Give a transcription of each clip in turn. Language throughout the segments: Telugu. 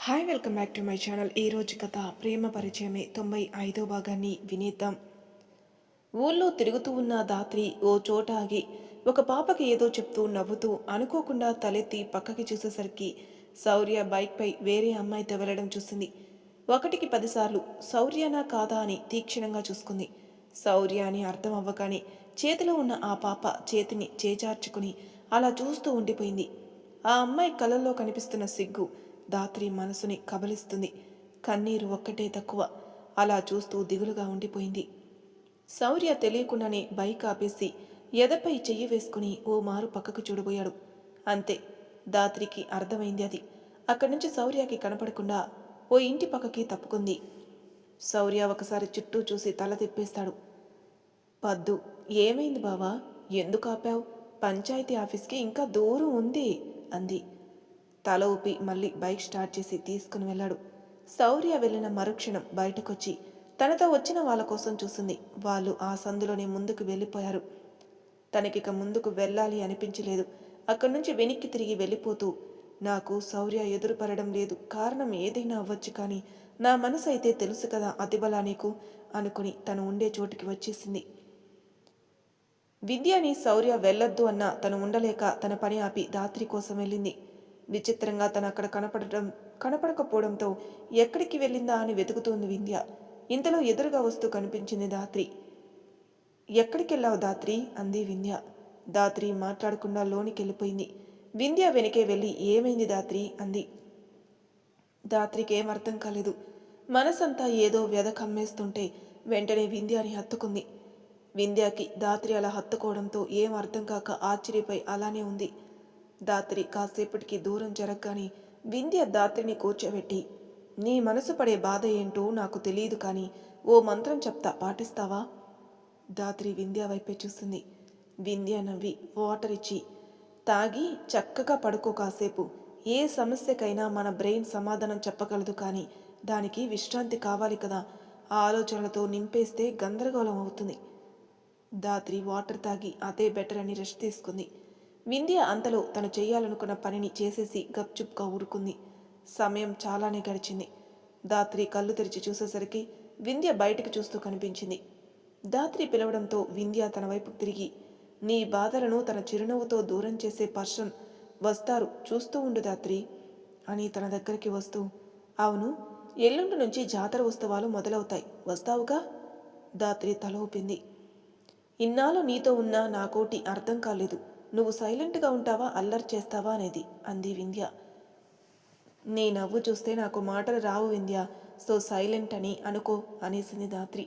Hi welcome back to my channel. ఈరోజు కథ ప్రేమ పరిచయమే 95వ భాగాన్ని వినేద్దాం. ఊళ్ళో తిరుగుతూ ఉన్న దాత్రి ఓ చోట ఆగి ఒక పాపకి ఏదో చెప్తూ నవ్వుతూ అనుకోకుండా తలెత్తి పక్కకి చూసేసరికి శౌర్య బైక్పై వేరే అమ్మాయితో వెళ్ళడం చూసింది. 1కి 10 సార్లు శౌర్యనా కాదా అని తీక్షణంగా చూసుకుంది. శౌర్య అని అర్థం అవ్వగానే చేతిలో ఉన్న ఆ పాప చేతిని చేజార్చుకుని అలా చూస్తూ ఉండిపోయింది. ఆ అమ్మాయి కళ్ళల్లో కనిపిస్తున్న సిగ్గు దాత్రి మనసుని కబలిస్తుంది. కన్నీరు ఒక్కటే తక్కువ. అలా చూస్తూ దిగులుగా ఉండిపోయింది. శౌర్య తెలియకుండానే బైక్ ఆపేసి ఎదపై చెయ్యి వేసుకుని ఓ మారు పక్కకు చూడబోయాడు. అంతే, దాత్రికి అర్థమైంది అది. అక్కడి నుంచి శౌర్యకి కనపడకుండా ఓ ఇంటి పక్కకి తప్పుకుంది. శౌర్య ఒకసారి చుట్టూ చూసి తల తిప్పేస్తాడు. పద్దు, ఏమైంది బావా? ఎందుకు ఆపావు? పంచాయతీ ఆఫీస్కి ఇంకా దూరం ఉంది అంది. తల ఊపి మళ్ళీ బైక్ స్టార్ట్ చేసి తీసుకుని వెళ్ళాడు. శౌర్య వెళ్ళిన మరుక్షణం బయటకొచ్చి తనతో వచ్చిన వాళ్ళ కోసం చూసింది. వాళ్ళు ఆ సందులోనే ముందుకు వెళ్ళిపోయారు. తనకిక ముందుకు వెళ్ళాలి అనిపించలేదు. అక్కడి నుంచి వెనక్కి తిరిగి వెళ్ళిపోతూ, నాకు శౌర్య ఎదురుపడడం లేదు, కారణం ఏదైనా అవ్వచ్చు, కానీ నా మనసు అయితే తెలుసు కదా అతిబలా నీకు అనుకుని తను ఉండే చోటుకి వచ్చేసింది. విద్యని శౌర్య వెళ్ళొద్దు అన్నా తను ఉండలేక తన పని ఆపి దాత్రి కోసం వెళ్ళింది. విచిత్రంగా తను అక్కడ కనపడకపోవడంతో ఎక్కడికి వెళ్ళిందా అని వెతుకుతోంది వింధ్య. ఇంతలో ఎదురుగా వస్తూ కనిపించింది దాత్రి. ఎక్కడికెళ్ళావు దాత్రి అంది వింధ్య. దాత్రి మాట్లాడకుండా లోనికి వెళ్ళిపోయింది. వింధ్య వెనకే వెళ్ళి ఏమైంది దాత్రి అంది. దాత్రికి ఏం అర్థం కాలేదు. మనసంతా ఏదో వ్యధ కమ్మేస్తుంటే వెంటనే వింధ్యని హత్తుకుంది. వింధ్యకి దాత్రి అలా హత్తుకోవడంతో ఏం అర్థం కాక ఆశ్చర్యపై అలానే ఉంది. దాత్రి కాసేపటికి దూరం జరగగానే వింధ్య దాత్రిని కూర్చోబెట్టి, నీ మనసు పడే బాధ ఏంటో నాకు తెలియదు, కానీ ఓ మంత్రం చెప్తా, పాటిస్తావా? దాత్రి వింధ్య వైపే చూస్తుంది. వింధ్య నవ్వి వాటర్ ఇచ్చి, తాగి చక్కగా పడుకో కాసేపు. ఏ సమస్యకైనా మన బ్రెయిన్ సమాధానం చెప్పగలదు, కానీ దానికి విశ్రాంతి కావాలి కదా. ఆ ఆలోచనలతో నింపేస్తే గందరగోళం అవుతుంది. దాత్రి వాటర్ తాగి అదే బెటర్ అని రెస్ట్ తీసుకుంది. వింధ్య అంతలో తను చేయాలనుకున్న పనిని చేసేసి గప్చుప్గా ఊరుకుంది. సమయం చాలానే గడిచింది. దాత్రి కళ్ళు తెరిచి చూసేసరికి వింధ్య బయటకు చూస్తూ కనిపించింది. దాత్రి పిలవడంతో వింధ్య తన వైపు తిరిగి, నీ బాధలను తన చిరునవ్వుతో దూరం చేసే పర్సన్ వస్తారు, చూస్తూ ఉండు దాత్రి అని తన దగ్గరికి వస్తూ, అవును, ఎల్లుండి నుంచి జాతర ఉత్సవాలు మొదలవుతాయి, వస్తావుగా? దాత్రి తల ఊపింది. ఇన్నాళ్ళు నీతో ఉన్నా నాకోటి అర్థం కాలేదు. నువ్వు సైలెంట్గా ఉంటావా, అల్లరి చేస్తావా అనేది అంది వింధ్య. నీ నవ్వు చూస్తే నాకు మాటలు రావు వింధ్య, సో సైలెంట్ అని అనుకో అనేసింది దాత్రి.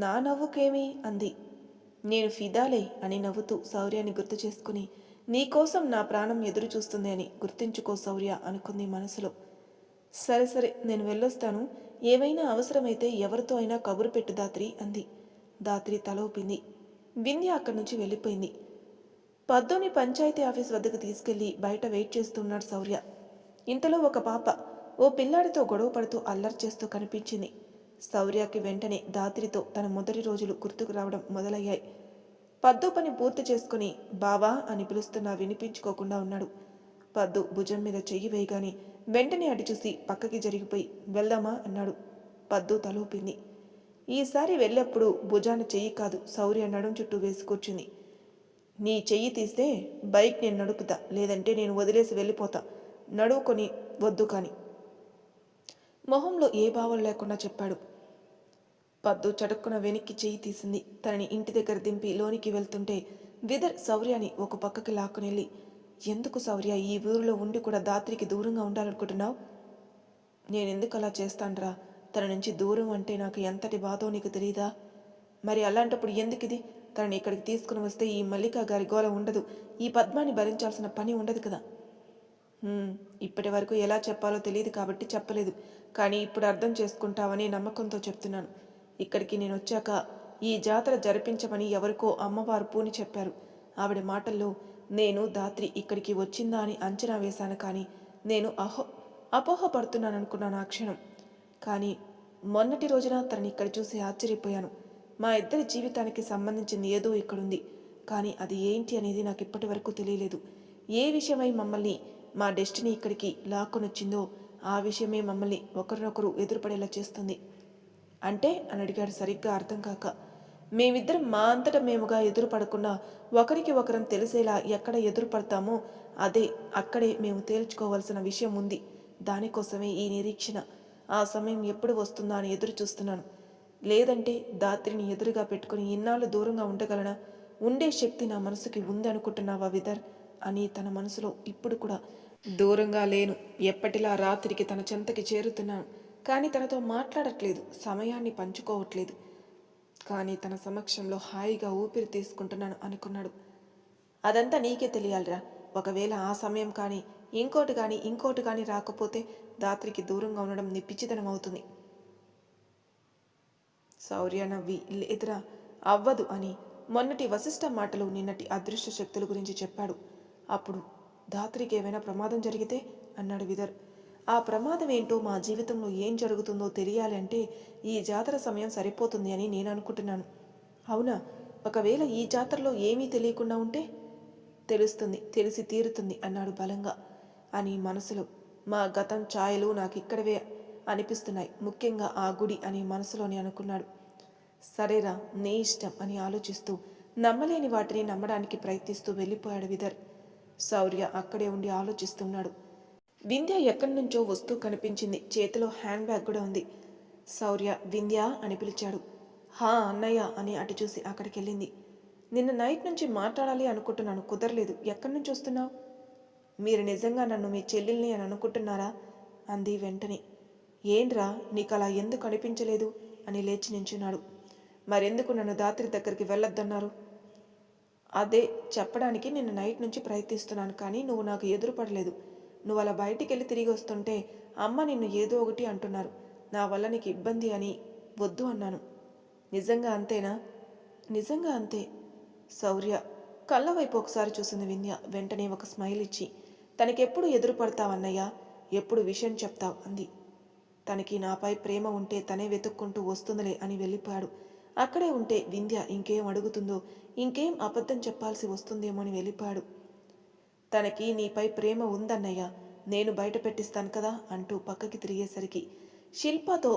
నా నవ్వుకేమి అంది. నేను ఫిదాలే అని నవ్వుతూ శౌర్యాన్ని గుర్తు చేసుకుని, నీకోసం నా ప్రాణం ఎదురు చూస్తుంది అని గుర్తుంచుకో శౌర్య అనుకుంది మనసులో. సరే సరే, నేను వెళ్ళొస్తాను. ఏమైనా అవసరమైతే ఎవరితో అయినా కబురు పెట్టు దాత్రి అంది. దాత్రి తల ఊపింది. వింధ్య అక్కడి నుంచి వెళ్ళిపోయింది. పద్దుని పంచాయతీ ఆఫీస్ వద్దకు తీసుకెళ్లి బయట వెయిట్ చేస్తున్నాడు శౌర్య. ఇంతలో ఒక పాప ఓ పిల్లాడితో గొడవ పడుతూ అల్లరి చేస్తూ కనిపించింది. శౌర్యకి వెంటనే దాత్రితో తన మొదటి రోజులు గుర్తుకు రావడం మొదలయ్యాయి. పద్దు పని పూర్తి చేసుకుని బావా అని పిలుస్తున్నా వినిపించుకోకుండా ఉన్నాడు. పద్దు భుజం మీద చెయ్యి వేయగానే వెంటనే అటు చూసి పక్కకి జరిగిపోయి వెళ్దామా అన్నాడు. పద్దు తలూపింది. ఈసారి వెళ్ళేప్పుడు భుజాన చెయ్యి కాదు, శౌర్య నడుం చుట్టూ వేసి కూర్చుంది. నీ చెయ్యి తీస్తే బైక్ నేను నడుపుతా, లేదంటే నేను వదిలేసి వెళ్ళిపోతా, నడువుకొని వద్దు కానీ మొహంలో ఏ భావం లేకుండా చెప్పాడు. పద్దు చటుక్కున వెనక్కి చెయ్యి తీసింది. తనని ఇంటి దగ్గర దింపి లోనికి వెళ్తుంటే విదర్ శౌర్యాని ఒక పక్కకి లాక్కునెళ్ళి, ఎందుకు శౌర్య ఈ ఊరిలో ఉండి కూడా దాత్రికి దూరంగా ఉండాలనుకుంటున్నావు? నేనెందుకు అలా చేస్తాన్రా? తన నుంచి దూరం అంటే నాకు ఎంతటి బాధో నీకు తెలీదా? మరి అలాంటప్పుడు ఎందుకు ఇది? తనని ఇక్కడికి తీసుకుని వస్తే ఈ మల్లికా గారి గోల ఉండదు, ఈ పద్మాన్ని భరించాల్సిన పని ఉండదు కదా. ఇప్పటి వరకు ఎలా చెప్పాలో తెలియదు కాబట్టి చెప్పలేదు, కానీ ఇప్పుడు అర్థం చేసుకుంటావని నమ్మకంతో చెప్తున్నాను. ఇక్కడికి నేను వచ్చాక ఈ జాతర జరిపించమని ఎవరికో అమ్మవారు పూని చెప్పారు. ఆవిడ మాటల్లో నేను దాత్రి ఇక్కడికి వచ్చిందా అని అంచనా వేశాను, కానీ నేను అపోహపడుతున్నాననుకున్నాను ఆ క్షణం. కానీ మొన్నటి రోజున తనని ఇక్కడ చూసి ఆశ్చర్యపోయాను. మా ఇద్దరి జీవితానికి సంబంధించింది ఏదో ఇక్కడుంది, కానీ అది ఏంటి అనేది నాకు ఇప్పటి వరకు తెలియలేదు. ఏ విషయమై మమ్మల్ని మా డెస్టినీ ఇక్కడికి లాక్కొనొచ్చిందో ఆ విషయమే మమ్మల్ని ఒకరినొకరు ఎదురుపడేలా చేస్తుంది. అంటే అని అడిగాడు సరిగ్గా అర్థం కాక. మేమిద్దరం మా అంతటా మేముగా ఎదురు పడకుండా ఒకరికి ఒకరం తెలిసేలా ఎక్కడ ఎదురు పడతామో అక్కడే మేము తేల్చుకోవాల్సిన విషయం ఉంది. దానికోసమే ఈ నిరీక్షణ. ఆ సమయం ఎప్పుడు వస్తుందా అని ఎదురు చూస్తున్నాను. లేదంటే దాత్రిని ఎదురుగా పెట్టుకుని ఇన్నాళ్ళు దూరంగా ఉండగలనా? ఉండే శక్తి నా మనసుకి ఉంది అనుకుంటున్నావా విదర్ అని తన మనసులో ఇప్పుడు కూడా దూరంగా లేను. ఎప్పటిలా రాత్రికి తన చెంతకి చేరుతున్నాను. కానీ తనతో మాట్లాడట్లేదు, సమయాన్ని పంచుకోవట్లేదు. కానీ తన సమక్షంలో హాయిగా ఊపిరి తీసుకుంటున్నాను అనుకున్నాడు. అదంతా నీకే తెలియాలిరా. ఒకవేళ ఆ సమయం కానీ ఇంకోటి కానీ రాకపోతే దాత్రికి దూరంగా ఉండడం నీ పిచ్చితనం అవుతుంది. శౌర్య నవ్వి లేదురా అవ్వదు అని మొన్నటి వశిష్ఠ మాటలు నిన్నటి అదృశ్య శక్తుల గురించి చెప్పాడు. అప్పుడు దాత్రికి ఏమైనా ప్రమాదం జరిగితే అన్నాడు విదర్. ఆ ప్రమాదం ఏంటో మా జీవితంలో ఏం జరుగుతుందో తెలియాలి అంటే ఈ జాతర సమయం సరిపోతుంది అని నేను అనుకుంటున్నాను. అవునా? ఒకవేళ ఈ జాతరలో ఏమీ తెలియకుండా ఉంటే తెలిసి తీరుతుంది అన్నాడు బలంగా. అని మనసులో మా గతం ఛాయలు నాకు ఇక్కడవే అనిపిస్తున్నాయి, ముఖ్యంగా ఆ గుడి అని మనసులోని అనుకున్నాడు. సరేరా నీ ఇష్టం అని ఆలోచిస్తూ నమ్మలేని వాటిని నమ్మడానికి ప్రయత్నిస్తూ వెళ్ళిపోయాడు విదర్. శౌర్య అక్కడే ఉండి ఆలోచిస్తున్నాడు. వింధ్య ఎక్కడి నుంచో వస్తూ కనిపించింది. చేతిలో హ్యాండ్ బ్యాగ్ కూడా ఉంది. శౌర్య వింధ్య అని పిలిచాడు. హా అన్నయ్య అని అటు చూసి అక్కడికి వెళ్ళింది. నిన్న నైట్ నుంచి మాట్లాడాలి అనుకుంటున్నాను, కుదరలేదు. ఎక్కడి నుంచి వస్తున్నావు? మీరు నిజంగా నన్ను మీ చెల్లెల్ని అని అనుకుంటున్నారా అంది వెంటనే. ఏంట్రా నీకు అలా ఎందుకు అనిపించలేదు అని లేచి నించున్నాడు. మరెందుకు నన్ను దాత్రి దగ్గరికి వెళ్ళొద్దన్నారు? అదే చెప్పడానికి నిన్న నైట్ నుంచి ప్రయత్నిస్తున్నాను, కానీ నువ్వు నాకు ఎదురుపడలేదు. నువ్వు అలా బయటికి వెళ్ళి తిరిగి వస్తుంటే అమ్మ నిన్ను ఏదో ఒకటి అంటున్నారు. నా వల్ల నీకు ఇబ్బంది అని వద్దు అన్నాను. నిజంగా అంతేనా? నిజంగా అంతే. శౌర్య కళ్ళ వైపు ఒకసారి చూసింది వింధ్య. వెంటనే ఒక స్మైల్ ఇచ్చి తనకెప్పుడు ఎదురు పడతావన్నయ్యా, ఎప్పుడు విషయం చెప్తావు అంది. తనకి నాపై ప్రేమ ఉంటే తనే వెతుక్కుంటూ వస్తుందిలే అని వెళ్ళిపోయాడు. అక్కడే ఉంటే వింధ్య ఇంకేం అడుగుతుందో, ఇంకేం అబద్ధం చెప్పాల్సి వస్తుందేమో అని వెళ్ళిపోయాడు. తనకి నీపై ప్రేమ ఉందన్నయ్య, నేను బయట పెట్టిస్తాను కదా అంటూ పక్కకి తిరిగేసరికి శిల్పతో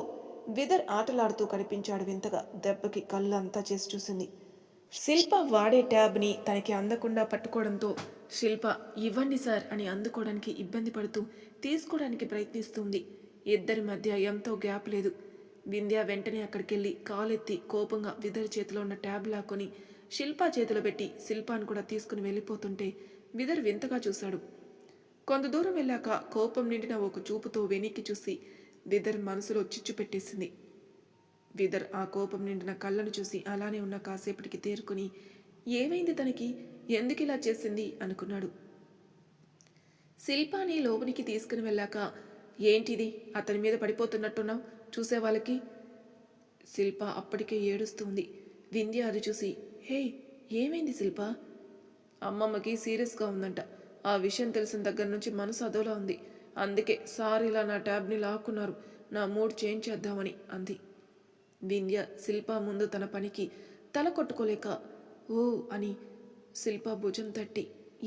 విదర్ ఆటలాడుతూ కనిపించాడు వింతగా. దెబ్బకి కళ్ళు అంతా చేసి చూసింది. శిల్ప వాడే ట్యాబ్ని తనకి అందకుండా పట్టుకోవడంతో శిల్ప ఇవ్వండి సార్ అని అందుకోవడానికి ఇబ్బంది పడుతూ తీసుకోవడానికి ప్రయత్నిస్తుంది. ఇద్దరి మధ్య ఎంతో గ్యాప్ లేదు. వింధ్య వెంటనే అక్కడికెళ్ళి కాలెత్తి కోపంగా విదర్ చేతిలో ఉన్న ట్యాబ్ లాక్కొని శిల్ప చేతిలో పెట్టి శిల్పాన్ని కూడా తీసుకుని వెళ్ళిపోతుంటే విదర్ వింతగా చూశాడు. కొంత దూరం వెళ్ళాక కోపం నిండిన ఒక చూపుతో వెనక్కి చూసి విదర్ మనసులో చిచ్చు పెట్టేసింది. విదర్ ఆ కోపం నిండిన కళ్ళను చూసి అలానే ఉన్న కాసేపటికి తేరుకుని ఏమైంది తనకి, ఎందుకు ఇలా చేసింది అనుకున్నాడు. శిల్పాని లోపలికి తీసుకుని వెళ్ళాక ఏంటిది అతని మీద పడిపోతున్నట్టున్నావు చూసేవాళ్ళకి? శిల్ప అప్పటికే ఏడుస్తుంది. వింధ్య అది చూసి హే ఏమైంది శిల్ప? అమ్మమ్మకి సీరియస్గా ఉందంట. ఆ విషయం తెలిసిన దగ్గర నుంచి మనసు అదోలా ఉంది. అందుకే సార్ ఇలా నా ట్యాబ్ని లాక్కున్నారు, నా మూడ్ చేంజ్ చేద్దామని అంది. వింధ్య శిల్ప ముందు తన పనికి తల కొట్టుకోలేక ఓ అని శిల్ప భుజం తట్టి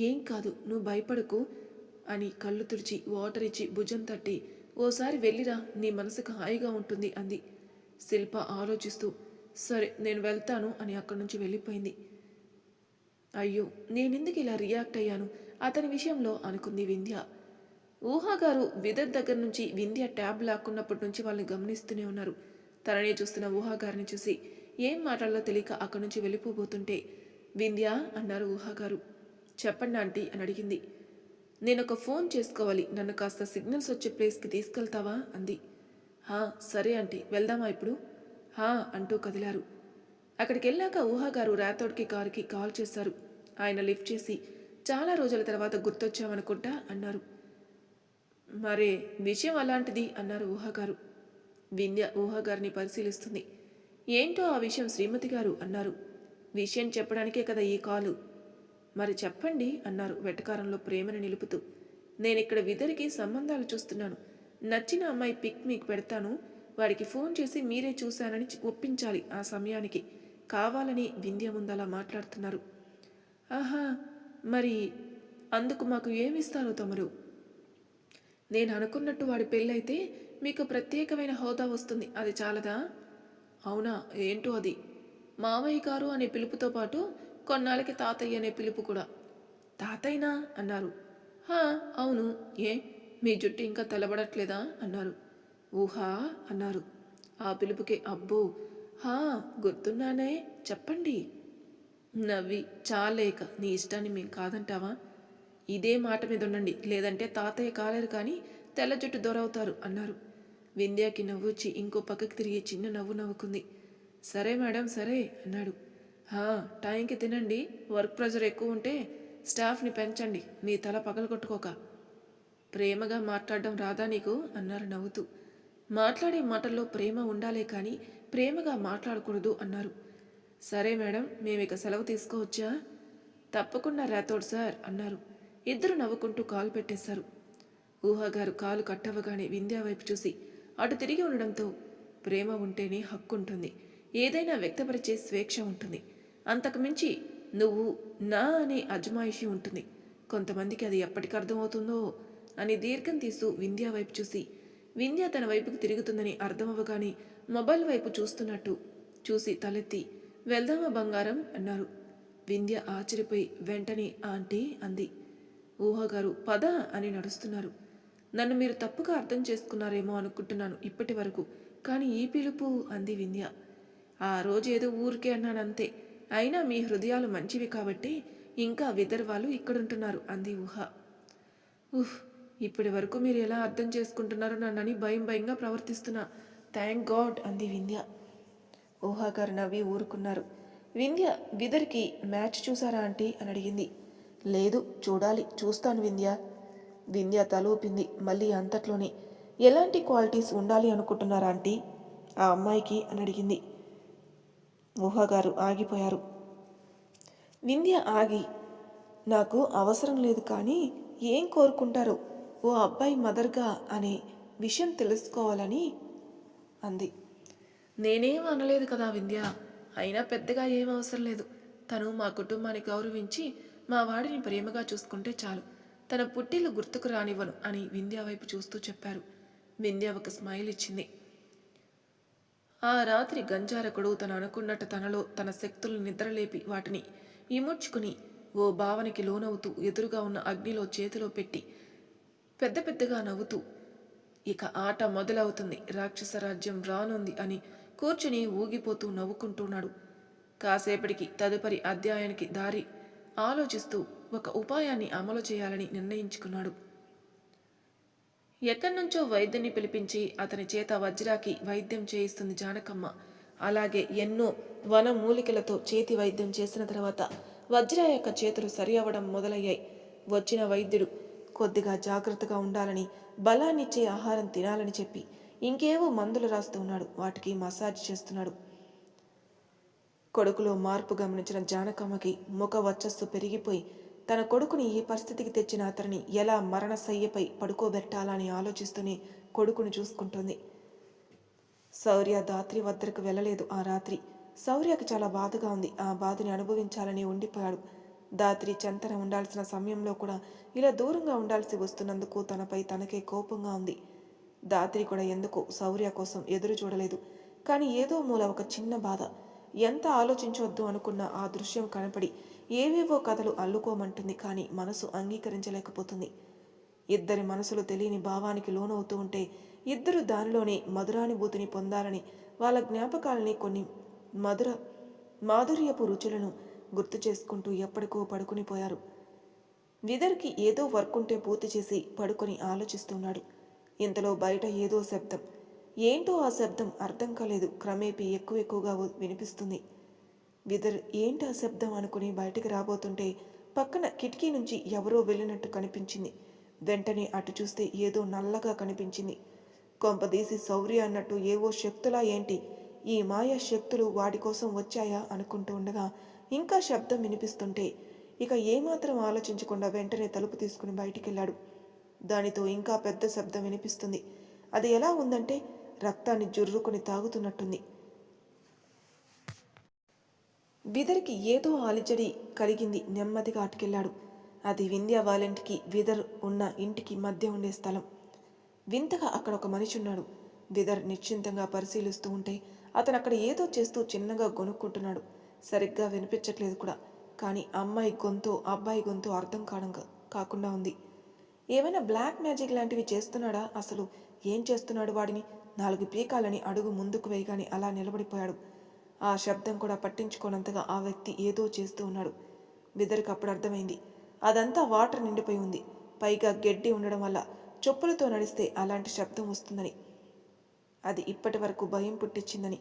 ఏం కాదు నువ్వు భయపడకు అని కళ్ళు తుడిచి వాటర్ ఇచ్చి భుజం తట్టి ఓసారి వెళ్ళిరా, నీ మనసుకు హాయిగా ఉంటుంది అంది. శిల్ప ఆలోచిస్తూ సరే నేను వెళ్తాను అని అక్కడి నుంచి వెళ్ళిపోయింది. అయ్యో నేనెందుకు ఇలా రియాక్ట్ అయ్యాను అతని విషయంలో అనుకుంది వింధ్య. ఊహాగారు విదర్ దగ్గర నుంచి వింధ్య ట్యాబ్ లాక్కున్నప్పటి నుంచి వాళ్ళని గమనిస్తూనే ఉన్నారు. తననే చూస్తున్న ఊహాగారిని చూసి ఏం మాట్లాడాలో తెలియక అక్కడి నుంచి వెళ్ళిపోబోతుంటే వింధ్య అన్నారు ఊహాగారు. చెప్పండి ఆంటీ అని అడిగింది. నేనొక ఫోన్ చేసుకోవాలి, నన్ను కాస్త సిగ్నల్స్ వచ్చే ప్లేస్కి తీసుకెళ్తావా అంది. హా సరే ఆంటీ వెళ్దామా ఇప్పుడు? హా అంటూ కదిలారు. అక్కడికి వెళ్ళాక ఊహాగారు రాథోడ్కి కారుకి కాల్ చేశారు. ఆయన లిఫ్ట్ చేసి చాలా రోజుల తర్వాత గుర్తొచ్చామనుకుంటా అన్నారు. మరే విషయం అలాంటిది అన్నారు ఊహాగారు. వింధ్య ఊహాగారిని పరిశీలిస్తుంది. ఏంటో ఆ విషయం శ్రీమతి గారు అన్నారు. విషయం చెప్పడానికే కదా ఈ కాలు. మరి చెప్పండి అన్నారు వెటకారంలో ప్రేమను నిలుపుతూ. నేనిక్కడ విదరికి సంబంధాలు చూస్తున్నాను. నచ్చిన అమ్మాయి పిక్ మీకు పెడతాను, వాడికి ఫోన్ చేసి మీరే చూశానని ఒప్పించాలి. ఆ సమయానికి కావాలని వింధ్య ముందలా మాట్లాడుతున్నారు. ఆహా మరి అందుకు మాకు ఏమిస్తారో తమరు? నేను అనుకున్నట్టు వాడి పెళ్ళైతే మీకు ప్రత్యేకమైన హోదా వస్తుంది, అది చాలదా? అవునా, ఏంటో అది? మామయ్య గారు అనే పిలుపుతో పాటు కొన్నాళ్ళకి తాతయ్య అనే పిలుపు కూడా. తాతయ్యనా అన్నారు. హా, అవును. ఏ, మీ జుట్టు ఇంకా తెల్లబడట్లేదా అన్నారు. ఊహా అన్నారు. ఆ పిలుపుకే అబ్బో, హా, గుర్తున్నానే, చెప్పండి. నవ్వి, చాలేక నీ ఇష్టాన్ని మేం కాదంటావా? ఇదే మాట మీద ఉండండి, లేదంటే తాతయ్య కాలేరు కానీ తెల్ల జుట్టు దొరవుతారు అన్నారు. వింధ్యాకి నవ్వొచ్చి ఇంకో పక్కకి తిరిగి చిన్న నవ్వు నవ్వుకుంది. సరే మేడం, సరే అన్నాడు. హా, టైంకి తినండి, వర్క్ ప్రెజర్ ఎక్కువ ఉంటే స్టాఫ్ని పెంచండి, మీ తల పగలగొట్టుకోక. ప్రేమగా మాట్లాడడం రాదా నీకు అన్నారు నవ్వుతూ. మాట్లాడే మాటల్లో ప్రేమ ఉండాలే కానీ ప్రేమగా మాట్లాడకూడదు అన్నారు. సరే మేడం, మేమిక సెలవు తీసుకోవచ్చా? తప్పకుండా రాథోడ్ సార్ అన్నారు. ఇద్దరు నవ్వుకుంటూ కాలు పెట్టేశారు. ఊహాగారు కాలు కట్టవగానే వింధ్యా వైపు చూసి అటు తిరిగి ఉండడంతో ప్రేమ ఉంటేనే హక్కు ఉంటుంది, ఏదైనా వ్యక్తపరిచే స్వేచ్ఛ ఉంటుంది, అంతకుమించి నువ్వు నా అనే అజమాయిషి ఉంటుంది. కొంతమందికి అది ఎప్పటికి అర్థమవుతుందో అని దీర్ఘం తీస్తూ వింధ్యా వైపు చూసి వింధ్య తన వైపుకు తిరుగుతుందని అర్థమవ్వగానే మొబైల్ వైపు చూస్తున్నట్టు చూసి తలెత్తి వెళ్దామా బంగారం అన్నారు. వింధ్య ఆశ్చర్యపోయి వెంటనే ఆంటీ అంది. ఊహాగారు పద అని నడుస్తున్నారు. నన్ను మీరు తప్పుగా అర్థం చేసుకున్నారేమో అనుకుంటున్నాను ఇప్పటి వరకు, కానీ ఈ పిలుపు అంది వింధ్య. ఆ రోజు ఏదో ఊరికే అన్నానంతే, అయినా మీ హృదయాలు మంచివి కాబట్టి ఇంకా విదర్వాలు ఇక్కడుంటున్నారు అంది ఊహ. ఉహ్, ఇప్పటి వరకు మీరు ఎలా అర్థం చేసుకుంటున్నారో నన్నని భయం భయంగా ప్రవర్తిస్తున్నా, థ్యాంక్ గాడ్ అంది వింధ్య. ఊహాగారు నవ్వి ఊరుకున్నారు. వింధ్య విదర్కి మ్యాచ్ చూసారా ఆంటీ అని అడిగింది. లేదు, చూడాలి, చూస్తాను వింధ్య. వింధ్య తలూపింది మళ్ళీ అంతట్లోనే. ఎలాంటి క్వాలిటీస్ ఉండాలి అనుకుంటున్నారా ఆంటీ ఆ అమ్మాయికి అని అడిగింది. ఊహాగారు ఆగిపోయారు. వింధ్య ఆగి, నాకు అవసరం లేదు కానీ ఏం కోరుకుంటారో ఓ అబ్బాయి మదర్గా అనే విషయం తెలుసుకోవాలని అంది. నేనేం అనలేదు కదా వింధ్య, అయినా పెద్దగా ఏం అవసరం లేదు. తను మా కుటుంబాన్ని గౌరవించి మా వాడిని ప్రేమగా చూసుకుంటే చాలు, తన పుట్టిల్లు గుర్తుకు రానివ్వను అని వింధ్య వైపు చూస్తూ చెప్పారు. వింధ్య ఒక స్మైల్ ఇచ్చింది. ఆ రాత్రి గంజారకుడు తను అనుకున్నట్టు తనలో తన శక్తులను నిద్రలేపి వాటిని ఇముడ్చుకుని ఓ భావనకి లోనవుతూ ఎదురుగా ఉన్న అగ్నిలో చేతిలో పెట్టి పెద్ద పెద్దగా నవ్వుతూ ఇక ఆట మొదలవుతుంది, రాక్షస రాజ్యం రానుంది అని కూర్చుని ఊగిపోతూ నవ్వుకుంటున్నాడు. కాసేపటికి తదుపరి అధ్యాయానికి దారి ఆలోచిస్తూ ఒక ఉపాయాన్ని అమలు చేయాలని నిర్ణయించుకున్నాడు. ఎక్కడి నుంచో వైద్యుని పిలిపించి అతని చేత వజ్రాకి వైద్యం చేయిస్తుంది జానకమ్మ. అలాగే ఎన్నో వన మూలికలతో చేతి వైద్యం చేసిన తర్వాత వజ్ర యొక్క చేతులు సరి అవ్వడం మొదలయ్యాయి. వచ్చిన వైద్యుడు కొద్దిగా జాగ్రత్తగా ఉండాలని, బలాన్నిచ్చే ఆహారం తినాలని చెప్పి ఇంకేవో మందులు రాస్తూ ఉన్నాడు. వాటికి మసాజ్ చేస్తున్నాడు. కొడుకులో మార్పు గమనించిన జానకమ్మకి ముఖ వర్చస్సు పెరిగిపోయి తన కొడుకుని ఈ పరిస్థితికి తెచ్చిన అతనిని ఎలా మరణశయ్యపై పడుకోబెట్టాలని ఆలోచిస్తూనే కొడుకుని చూసుకుంటుంది. శౌర్య దాత్రి వద్దకు వెళ్ళలేదు ఆ రాత్రి. శౌర్యకు చాలా బాధగా ఉంది. ఆ బాధని అనుభవించాలని ఉండిపోయాడు. దాత్రి చెంతన ఉండాల్సిన సమయంలో కూడా ఇలా దూరంగా ఉండాల్సి వస్తున్నందుకు తనపై తనకే కోపంగా ఉంది. దాత్రి కూడా ఎందుకో శౌర్య కోసం ఎదురు చూడలేదు. కానీ ఏదో మూల ఒక చిన్న బాధ. ఎంత ఆలోచించవద్దు అనుకున్న ఆ దృశ్యం కనపడి ఏవేవో కథలు అల్లుకోమంటుంది, కానీ మనసు అంగీకరించలేకపోతుంది. ఇద్దరి మనసులు తెలియని భావానికి లోనవుతూ ఉంటే ఇద్దరు దానిలోనే మధురానుభూతిని పొందాలని వాళ్ళ జ్ఞాపకాలని కొన్ని మాధుర్యపు రుచులను గుర్తు చేసుకుంటూ ఎప్పటికో పడుకుని పోయారు. విదర్కి ఏదో వర్క్ ఉంటే పూర్తి చేసి పడుకొని ఆలోచిస్తున్నాడు. ఇంతలో బయట ఏదో శబ్దం. ఏంటో ఆ శబ్దం అర్థం కాలేదు. క్రమేపీ ఎక్కువగా వినిపిస్తుంది. విదర్ ఏంటి ఆ శబ్దం అనుకుని బయటికి రాబోతుంటే పక్కన కిటికీ నుంచి ఎవరో వెళ్ళినట్టు కనిపించింది. వెంటనే అటు చూస్తే ఏదో నల్లగా కనిపించింది. కొంపదీసి శౌర్య అన్నట్టు ఏవో శక్తులా ఏంటి, ఈ మాయా శక్తులు వాడి కోసం వచ్చాయా అనుకుంటూ ఉండగా ఇంకా శబ్దం వినిపిస్తుంటే ఇక ఏమాత్రం ఆలోచించకుండా వెంటనే తలుపు తీసుకుని బయటికెళ్ళాడు. దానితో ఇంకా పెద్ద శబ్దం వినిపిస్తుంది. అది ఎలా ఉందంటే రక్తాన్ని జుర్రుకొని తాగుతున్నట్టుంది. విదర్కి ఏదో అలిజడి కలిగింది. నెమ్మదిగా అటుకెళ్ళాడు. అది వింధ్య వాళ్ళింటికి విదర్ ఉన్న ఇంటికి మధ్య ఉండే స్థలం. వింతగా అక్కడ ఒక మనిషి ఉన్నాడు. విదర్ నిశ్చింతంగా పరిశీలిస్తూ ఉంటే అతను అక్కడ ఏదో చేస్తూ చిన్నగా గొనుక్కుంటున్నాడు. సరిగ్గా వినిపించట్లేదు కూడా. కానీ అమ్మాయి గొంతు అబ్బాయి గొంతు అర్థం కాకుండా ఉంది. ఏమైనా బ్లాక్ మ్యాజిక్ లాంటివి చేస్తున్నాడా? అసలు ఏం చేస్తున్నాడు వాడిని? 4 పీకాలని అడుగు ముందుకు వేయగానే అలా నిలబడిపోయాడు. ఆ శబ్దం కూడా పట్టించుకోనంతగా ఆ వ్యక్తి ఏదో చేస్తూ ఉన్నాడు. విదర్కి అప్పుడు అర్థమైంది, అదంతా వాటర్ నిండిపోయి ఉంది. పైగా గడ్డి ఉండడం వల్ల చెప్పులతో నడిస్తే అలాంటి శబ్దం వస్తుందని, అది ఇప్పటి వరకు భయం పుట్టించిందని.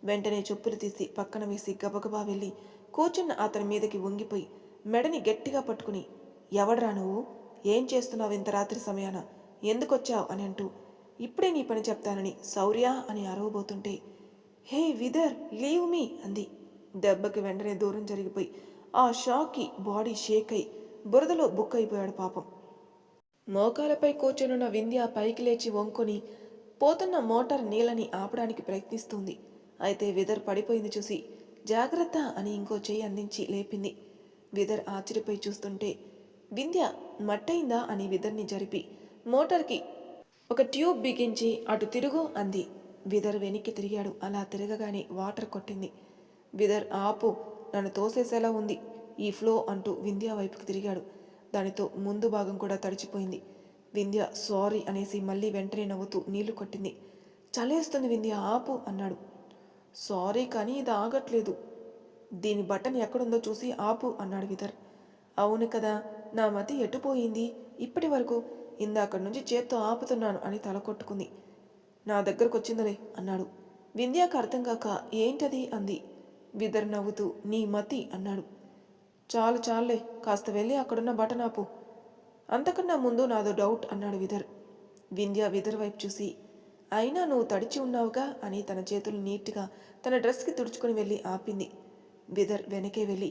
వెంటనే చెప్పులు తీసి పక్కన వేసి గబగబా వెళ్ళి కూర్చున్న అతని మీదకి వంగిపోయి మెడని గట్టిగా పట్టుకుని, ఎవడ్రా నువ్వు? ఏం చేస్తున్నావు ఇంత రాత్రి సమయాన? ఎందుకొచ్చావు అని అంటూ, ఇప్పుడే నీ పని చెప్తానని శౌర్య అని అరవబోతుంటే, హే విదర్, లీవ్ మీ అంది. దెబ్బకి వెంటనే దూరం జరిగిపోయి ఆ షాక్కి బాడీ షేక్ అయి బురదలో బుక్ అయిపోయాడు పాపం. మోకాలపై కూర్చొనున్న వింధ్య పైకి లేచి వంకొని పోతున్న మోటార్ నీళ్ళని ఆపడానికి ప్రయత్నిస్తుంది. అయితే విదర్ పడిపోయింది చూసి జాగ్రత్త అని ఇంకో చెయ్యి అందించి లేపింది. విదర్ ఆశ్చర్యపోయి చూస్తుంటే వింధ్య మట్టయిందా అని విదర్ని జరిపి మోటార్కి ఒక ట్యూబ్ బిగించి అటు తిరుగు అంది. విదర్ వెనక్కి తిరిగాడు. అలా తిరగగానే వాటర్ కొట్టింది. విదర్ ఆపు, నన్ను తోసేసేలా ఉంది ఈ ఫ్లో అంటూ వింధ్య వైపుకి తిరిగాడు. దానితో ముందు భాగం కూడా తడిచిపోయింది. వింధ్య సారీ అనేసి మళ్ళీ వెంటనే నవ్వుతూ నీళ్లు కొట్టింది. చలేస్తుంది వింధ్య, ఆపు అన్నాడు. సారీ కానీ ఇది ఆగట్లేదు. దీని బటన్ ఎక్కడుందో చూసి ఆపు అన్నాడు విదర్. అవును కదా, నా మతి ఎటుపోయింది ఇప్పటి వరకు? ఇందాకడి నుంచి చేత్తో ఆపుతున్నాను అని తల కొట్టుకుంది. నా దగ్గరకు వచ్చిందలే అన్నాడు. వింధ్యాకు అర్థం కాక ఏంటది అంది. విదర్ నవ్వుతూ నీ మతి అన్నాడు. చాలు చాలులే, కాస్త వెళ్ళి అక్కడున్న బటన్ ఆపు. అంతకన్నా ముందు నాదో డౌట్ అన్నాడు విదర్. వింధ్య విదర్ వైపు చూసి, అయినా నువ్వు తడిచి ఉన్నావుగా అని తన చేతులు నీట్గా తన డ్రెస్కి తుడుచుకుని వెళ్ళి ఆపింది. విదర్ వెనకే వెళ్ళి,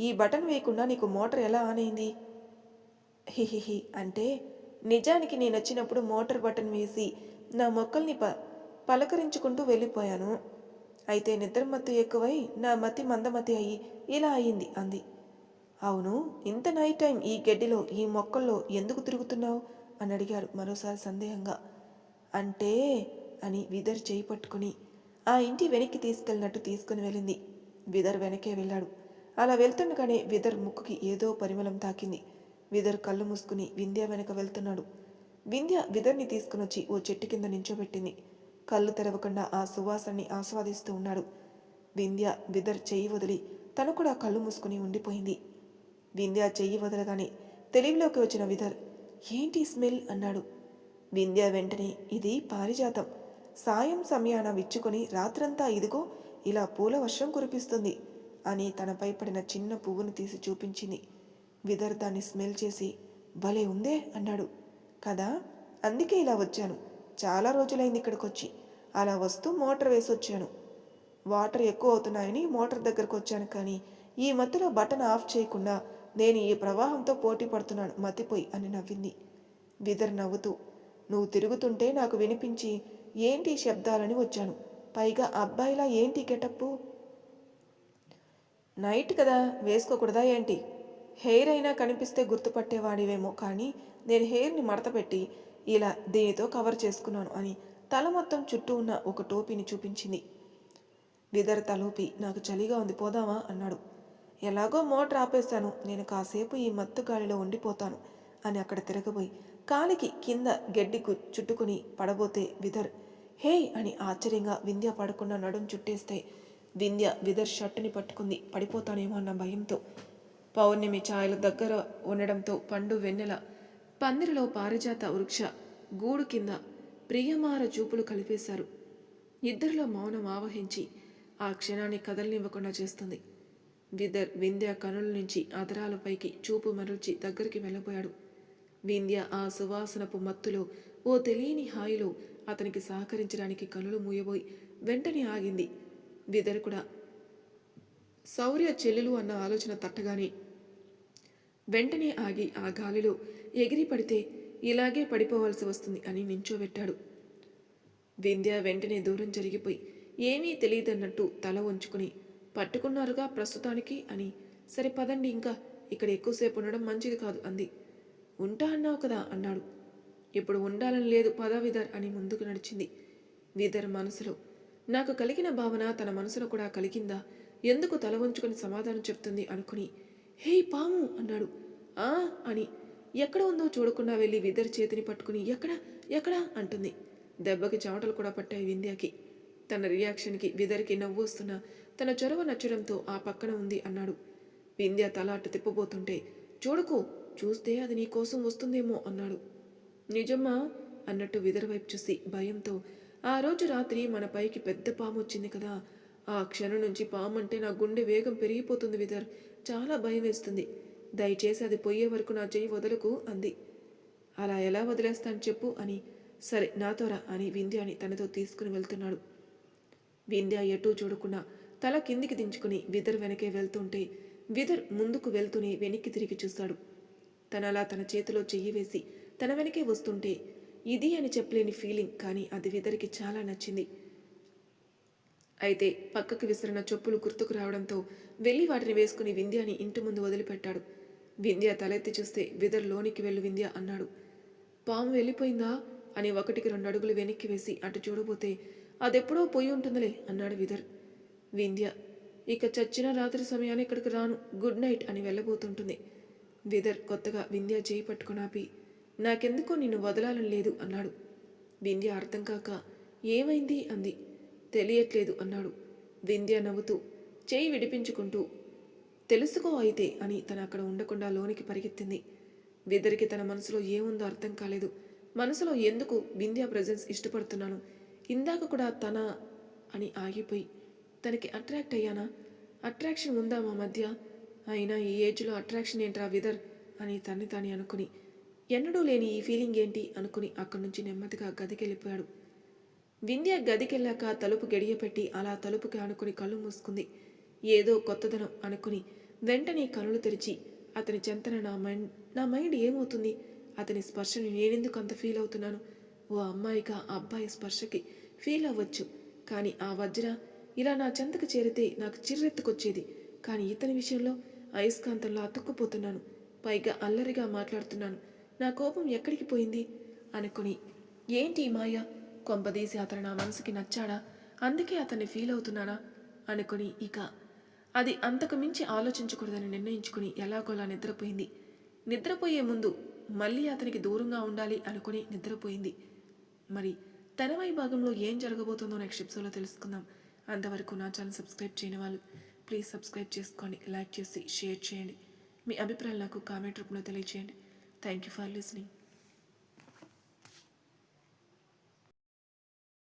ఈ బటన్ వేయకుండా నీకు మోటార్ ఎలా ఆన్ అయింది? హిహిహి అంటే నిజానికి నేను వచ్చినప్పుడు మోటార్ బటన్ వేసి నా మొక్కల్ని పలకరించుకుంటూ వెళ్ళిపోయాను. అయితే నిద్రమత్తు ఎక్కువై నా మతి మందమతి అయ్యి ఇలా అయ్యింది అంది. అవును, ఇంత నైట్ టైం ఈ గడ్డిలో ఈ మొక్కల్లో ఎందుకు తిరుగుతున్నావు అని అడిగాడు మరోసారి సందేహంగా. అంటే అని విదర్ చేయి పట్టుకుని ఆ ఇంటి వెనక్కి తీసుకెళ్ళినట్టు తీసుకుని వెళ్ళింది. విదర్ వెనకే వెళ్ళాడు. అలా వెళ్తుండగానే విదర్ ముక్కుకి ఏదో పరిమళం తాకింది. విదర్ కళ్ళు మూసుకుని వింధ్య వెనక వెళ్తున్నాడు. వింధ్య విదర్ని తీసుకునొచ్చి ఓ చెట్టు కింద నించోబెట్టింది. కళ్ళు తెరవకుండా ఆ సువాసనని ఆస్వాదిస్తూ ఉన్నాడు. వింధ్య విదర్ చెయ్యి వదిలి తను కూడా కళ్ళు మూసుకుని ఉండిపోయింది. వింధ్య చెయ్యి వదలగానే తెలివిలోకి వచ్చిన విదర్, ఏంటి స్మెల్ అన్నాడు. వింధ్య వెంటనే, ఇది పారిజాతం. సాయం సమయాన విచ్చుకొని రాత్రంతా ఇదిగో ఇలా పూల వర్షం కురిపిస్తుంది అని తనపై పడిన చిన్న పువ్వును తీసి చూపించింది. విదర్ దాన్ని స్మెల్ చేసి, భలే ఉందే అన్నాడు. కదా, అందుకే ఇలా వచ్చాను. చాలా రోజులైంది ఇక్కడికొచ్చి. అలా వస్తూ మోటార్ వేసి వచ్చాను. వాటర్ ఎక్కువ అవుతున్నాయని మోటార్ దగ్గరకు వచ్చాను. కానీ ఈ మత్తులో బటన్ ఆఫ్ చేయకుండా నేను ఈ ప్రవాహంతో పోటీ పడుతున్నాను మతిపోయి అని నవ్వింది. విదర్ నవ్వుతూ, నువ్వు తిరుగుతుంటే నాకు వినిపించి ఏంటి శబ్దాలని వచ్చాను. పైగా అబ్బాయిలా ఏంటి గెటప్పు? నైట్ కదా, వేసుకోకూడదా ఏంటి? హెయిర్ అయినా కనిపిస్తే గుర్తుపట్టేవాడివేమో, కానీ నేను హెయిర్ని మడతపెట్టి ఇలా దీనితో కవర్ చేసుకున్నాను అని తల మొత్తం చుట్టూ ఉన్న ఒక టోపీని చూపించింది. విదర్ తలూపి, నాకు చలిగా ఉంది, పోదామా అన్నాడు. ఎలాగో మోటార్ ఆపేశాను, నేను కాసేపు ఈ మత్తు గాలిలో ఉండిపోతాను అని అక్కడ తిరగబోయి కాలికి కింద గడ్డి చుట్టుకుని పడబోతే విదర్ హే అని ఆశ్చర్యంగా వింధ్య పడకుండా నడుం చుట్టేస్తే వింధ్య విదర్ షర్టుని పట్టుకుంది పడిపోతానేమో అన్న భయంతో. పౌర్ణమి ఛాయలు దగ్గర ఉండడంతో పండు వెన్నెల పందిరిలో పారిజాత వృక్ష గూడు కింద ప్రియమార చూపులు కలిపేశారు. ఇద్దరిలో మౌనం ఆవహించి ఆ క్షణాన్ని కదలనివ్వకుండా చేస్తుంది. విదర్ వింధ్య కనుల నుంచి అదరాలపైకి చూపు మరల్చి దగ్గరికి వెళ్ళబోయాడు. వింధ్య ఆ సువాసనపు మత్తులో ఓ తెలియని హాయిలో అతనికి సహకరించడానికి కనులు మూయబోయి వెంటనే ఆగింది. విదర్ కూడా శౌర్య చెల్లెలు అన్న ఆలోచన తట్టగానే వెంటనే ఆగి ఆ గాలిలో ఎగిరి పడితే ఇలాగే పడిపోవాల్సి వస్తుంది అని నించోబెట్టాడు. వింధ్య వెంటనే దూరం జరిగిపోయి ఏమీ తెలియదన్నట్టు తల వంచుకుని, పట్టుకున్నారుగా ప్రస్తుతానికి అని, సరే పదండి, ఇంకా ఇక్కడ ఎక్కువసేపు ఉండడం మంచిది కాదు అంది. ఉంటా అన్నావు కదా అన్నాడు. ఇప్పుడు ఉండాలని లేదు పదా విదర్ అని ముందుకు నడిచింది. విదర్ మనసులో నాకు కలిగిన భావన తన మనసులో కూడా కలిగిందా, ఎందుకు తల వంచుకొని సమాధానం చెప్తుంది అనుకుని హే పాము అన్నాడు. ఆ అని ఎక్కడ ఉందో చూడకుండా వెళ్ళి విదర్ చేతిని పట్టుకుని ఎక్కడా ఎక్కడా అంటుంది. దెబ్బకి చెమటలు కూడా పట్టాయి వింధ్యాకి. తన రియాక్షన్కి విదర్కి నవ్వు వస్తున్నా తన చొరవ నచ్చడంతో ఆ పక్కన ఉంది అన్నాడు. వింధ్య తల అట్టు తిప్పబోతుంటే చూడకు, చూస్తే అది నీ కోసం వస్తుందేమో అన్నాడు. నిజమ్మా అన్నట్టు విదర్ వైపు చూసి భయంతో ఆ రోజు రాత్రి మన పైకి పెద్ద పాము వచ్చింది కదా, ఆ క్షణం నుంచి పాము అంటే నా గుండె వేగం పెరిగిపోతుంది విదర్, చాలా భయం వేస్తుంది. దయచేసి అది పోయే వరకు నా చెయ్యి వదలకు అంది. అలా ఎలా వదిలేస్తాను చెప్పు అని సరే నాతోరా అని వింధ్యాని తనతో తీసుకుని వెళ్తున్నాడు. వింధ్య ఎటూ చూడకుండా తల కిందికి దించుకుని విదర్ వెనకే వెళ్తుంటే విదర్ ముందుకు వెళ్తూనే వెనక్కి తిరిగి చూస్తాడు. తనలా తన చేతిలో చెయ్యి వేసి తన వెనకే వస్తుంటే ఇది అని చెప్పలేని ఫీలింగ్, కానీ అది విదర్కి చాలా నచ్చింది. అయితే పక్కకు విసిరిన చెప్పులు గుర్తుకు రావడంతో వెళ్ళి వాటిని వేసుకుని వింధ్యాని ఇంటి ముందు వదిలిపెట్టాడు. వింధ్య తలెత్తి చూస్తే విదర్ లోనికి వెళ్ళు వింధ్య అన్నాడు. పాము వెళ్ళిపోయిందా అని 1-2 అడుగులు వెనక్కి వేసి అటు చూడబోతే అదెప్పుడో పోయి ఉంటుందిలే అన్నాడు విదర్. వింధ్య ఇక చచ్చిన రాత్రి సమయాన్ని ఇక్కడికి రాను, గుడ్ నైట్ అని వెళ్ళబోతుంటుంది. విదర్ కొత్తగా వింధ్య చేయి పట్టుకుని ఆపి నాకెందుకో నిన్ను వదలాలని లేదు అన్నాడు. వింధ్య అర్థం కాక ఏమైంది అంది. తెలియట్లేదు అన్నాడు. వింధ్య నవ్వుతూ చేయి విడిపించుకుంటూ తెలుసుకో అయితే అని తను అక్కడ ఉండకుండా లోనికి పరిగెత్తింది. విదర్కి తన మనసులో ఏముందో అర్థం కాలేదు. మనసులో ఎందుకు వింధ్య ప్రజెన్స్ ఇష్టపడుతున్నాను, ఇందాక కూడా తన అని ఆగిపోయి తనకి అట్రాక్ట్ అయ్యానా, అట్రాక్షన్ ఉందా మా మధ్య, అయినా ఈ ఏజ్లో అట్రాక్షన్ ఏంట్రా విదర్ అని తన్ని తాని అనుకుని ఎన్నడూ లేని ఈ ఫీలింగ్ ఏంటి అనుకుని అక్కడి నుంచి నెమ్మదిగా గదికెళ్ళిపోయాడు. వింధ్య గదికెళ్ళాక తలుపు గడియపెట్టి అలా తలుపుకి ఆనుకుని కళ్ళు మూసుకుంది. ఏదో కొత్తదనం అనుకుని వెంటనే కనులు తెరిచి అతని చెంతన నా మైండ్ ఏమవుతుంది, అతని స్పర్శని నేనెందుకు అంత ఫీల్ అవుతున్నాను, ఓ అమ్మాయిగా ఆ అబ్బాయి స్పర్శకి ఫీల్ అవ్వచ్చు, కానీ ఆ వజ్ర ఇలా నా చెంతకు చేరితే నాకు చిర్రెత్తుకొచ్చేది, కానీ ఇతని విషయంలో అయస్కాంతంలో అతుక్కుపోతున్నాను, పైగా అల్లరిగా మాట్లాడుతున్నాను, నా కోపం ఎక్కడికి పోయింది అనుకుని ఏంటి మాయ, కొంపదీసి అతను నా మనసుకి నచ్చాడా, అందుకే అతన్ని ఫీల్ అవుతున్నానా అనుకుని ఇక అది అంతకు మించి ఆలోచించకూడదని నిర్ణయించుకుని ఎలాగోలా నిద్రపోయింది. నిద్రపోయే ముందు మళ్ళీ అతనికి దూరంగా ఉండాలి అనుకుని నిద్రపోయింది. మరి తనవై భాగంలో ఏం జరగబోతుందో నెక్స్ట్ ఎపిసోడ్లో తెలుసుకుందాం. అంతవరకు నా ఛానల్ సబ్స్క్రైబ్ చేయని వాళ్ళు ప్లీజ్ సబ్స్క్రైబ్ చేసుకోండి, లైక్ చేసి షేర్ చేయండి, మీ అభిప్రాయాలు నాకు కామెంట్ రూపంలో తెలియజేయండి. Thank you for listening.